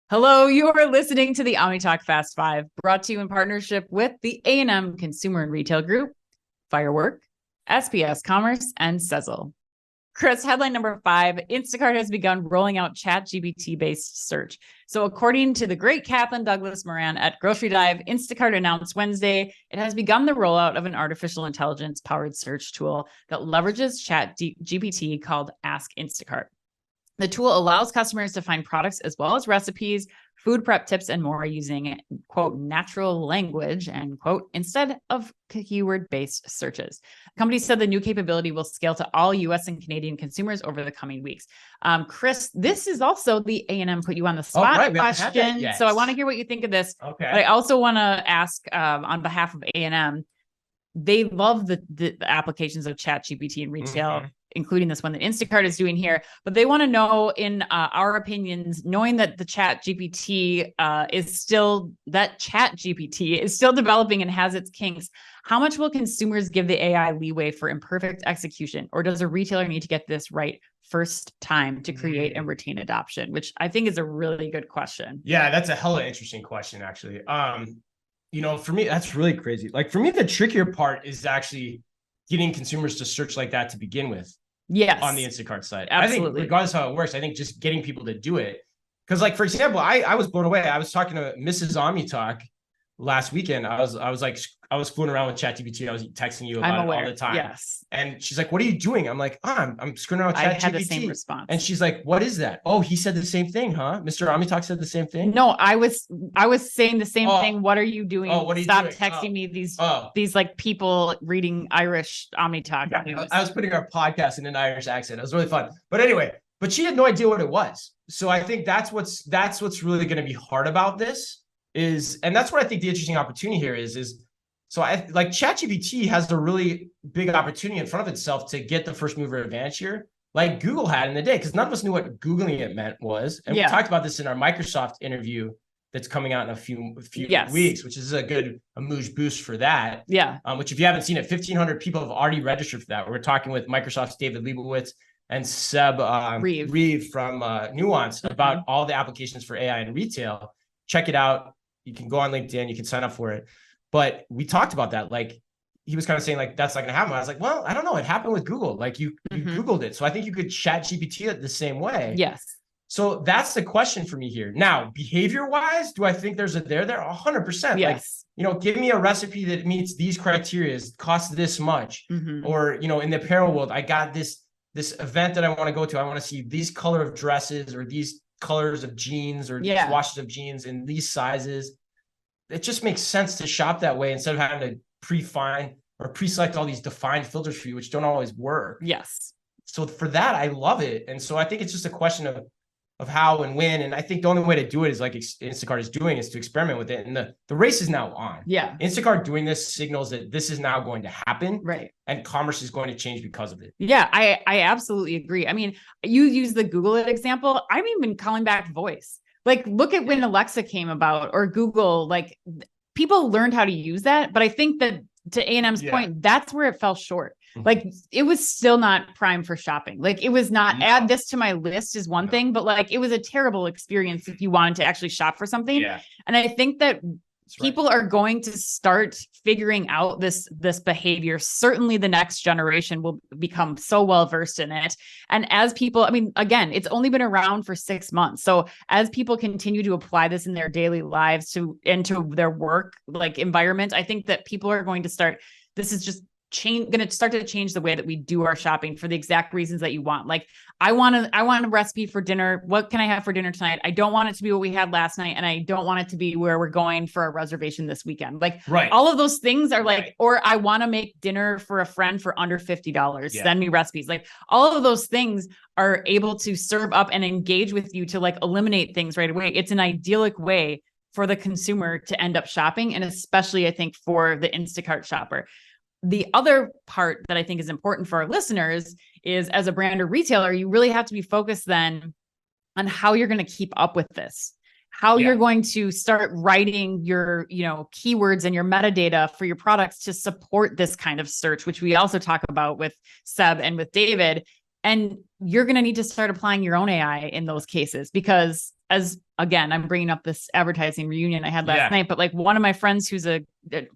Hello, you are listening to the OmniTalk Fast Five, brought to you in partnership with the A&M Consumer and Retail Group, Firework, SPS Commerce, and Sezzle. Chris, headline number 5, Instacart has begun rolling out ChatGPT-based search. So according to the great Kathleen Douglas Moran at Grocery Dive, Instacart announced Wednesday it has begun the rollout of an artificial intelligence-powered search tool that leverages ChatGPT called Ask Instacart. The tool allows customers to find products as well as recipes, food prep tips, and more using, quote, natural language, end quote, instead of keyword-based searches. The company said the new capability will scale to all U.S. and Canadian consumers over the coming weeks. Chris, this is also the A&M put you on the spot question. So I want to hear what you think of this. Okay. But I also want to ask on behalf of A&M, they love the applications of ChatGPT in retail, including this one that Instacart is doing here. But they want to know, in our opinions, knowing that the ChatGPT is still developing and has its kinks, how much will consumers give the AI leeway for imperfect execution? Or does a retailer need to get this right first time to create and retain adoption? Which I think is a really good question. Yeah, that's a hella interesting question, actually. For me, that's really crazy. Like, for me, the trickier part is actually getting consumers to search like that to begin with. Yes. On the Instacart side. Absolutely. I think regardless of how it works, I think just getting people to do it. Because, like, for example, I was blown away. I was talking to Mrs. OmniTalk last weekend. I was fooling around with ChatGPT. I was texting you about it all the time. Yes. And she's like, "What are you doing?" I'm like, I'm screwing around with ChatGPT. I had the same response. And she's like, "What is that?" "Oh, he said the same thing, huh?" Mr. OmniTalk said the same thing. No, I was saying the same thing. What are you doing? Oh, what are you Stop doing? texting me these like people reading Irish OmniTalk. I was putting our podcast in an Irish accent. It was really fun. But anyway, she had no idea what it was. So I think that's what's really going to be hard about this and that's what I think the interesting opportunity here is. So I like ChatGPT has a really big opportunity in front of itself to get the first mover advantage here, like Google had in the day, because none of us knew what Googling it meant was. And we talked about this in our Microsoft interview that's coming out in a few weeks, which is a moose boost for that. Yeah. Which, if you haven't seen it, 1,500 people have already registered for that. We're talking with Microsoft's David Leibowitz and Seb Reeve from Nuance about all the applications for AI in retail. Check it out. You can go on LinkedIn. You can sign up for it. But we talked about that. Like, he was kind of saying, like, that's not going to happen. I was like, well, I don't know. It happened with Google. Like, you Googled it. So I think you could chat GPT it the same way. Yes. So that's the question for me here. Now, behavior-wise, do I think there's a there? 100%. Yes. Like, give me a recipe that meets these criteria, costs this much. Or, in the apparel world, I got this event that I want to go to. I want to see these color of dresses or these colors of jeans or these washes of jeans in these sizes. It just makes sense to shop that way instead of having to pre-select all these defined filters for you, which don't always work. Yes. So for that, I love it. And so I think it's just a question of how and when. And I think the only way to do it is like Instacart is doing, is to experiment with it. And the race is now on. Yeah. Instacart doing this signals that this is now going to happen. Right. And commerce is going to change because of it. Yeah, I absolutely agree. I mean, you use the Google It example. I'm even calling back voice. Like, look at when Alexa came about, or Google, like, people learned how to use that. But I think that, to A&M's point, that's where it fell short. Like, it was still not prime for shopping. Like, it was not add this to my list is one thing, but like, it was a terrible experience if you wanted to actually shop for something. Yeah. And I think that people are going to start figuring out this behavior. Certainly the next generation will become so well versed in it. And as people, I mean, again, it's only been around for 6 months. So as people continue to apply this in their daily lives into their work, like, environment, I think that people are going to start, this is just going to start to change the way that we do our shopping for the exact reasons that you want. Like, I want a recipe for dinner. What can I have for dinner tonight? I don't want it to be what we had last night. And I don't want it to be where we're going for a reservation this weekend. Like, all of those things are like, or I want to make dinner for a friend for under $50. Send me recipes. Like, all of those things are able to serve up and engage with you to, like, eliminate things right away. It's an idyllic way for the consumer to end up shopping. And especially, I think, for the Instacart shopper. The other part that I think is important for our listeners is, as a brand or retailer, you really have to be focused then on how you're going to keep up with this, how you're going to start writing your, keywords and your metadata for your products to support this kind of search, which we also talk about with Seb and with David. And you're going to need to start applying your own AI in those cases, because again, I'm bringing up this advertising reunion I had last night, but like one of my friends who's a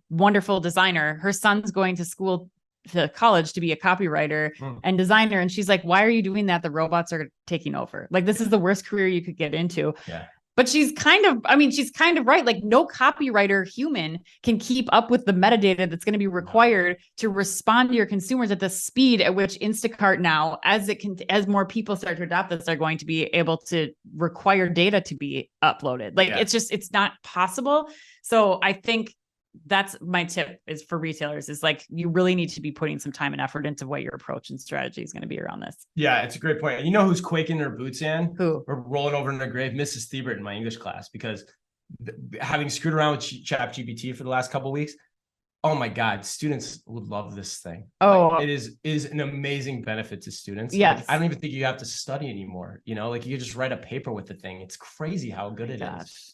wonderful designer, her son's going to college to be a copywriter and designer. And she's like, why are you doing that? The robots are taking over. Like, this is the worst career you could get into. Yeah. But she's kind of right. Like, no copywriter human can keep up with the metadata that's going to be required to respond to your consumers at the speed at which Instacart now, as more people start to adopt this, are going to be able to require data to be uploaded. Like, it's not possible. So I think that's my tip is for retailers, is like, you really need to be putting some time and effort into what your approach and strategy is going to be around this. Yeah, it's a great point. And you know who's quaking in her boots, Ann? Who? Or rolling over in her grave? Mrs. Thiebert in my English class, because having screwed around with ChatGPT for the last couple of weeks, oh my God, students would love this thing. Oh, like, it is an amazing benefit to students. Yes. Like, I don't even think you have to study anymore. You know, like, you just write a paper with the thing. It's crazy how good it is.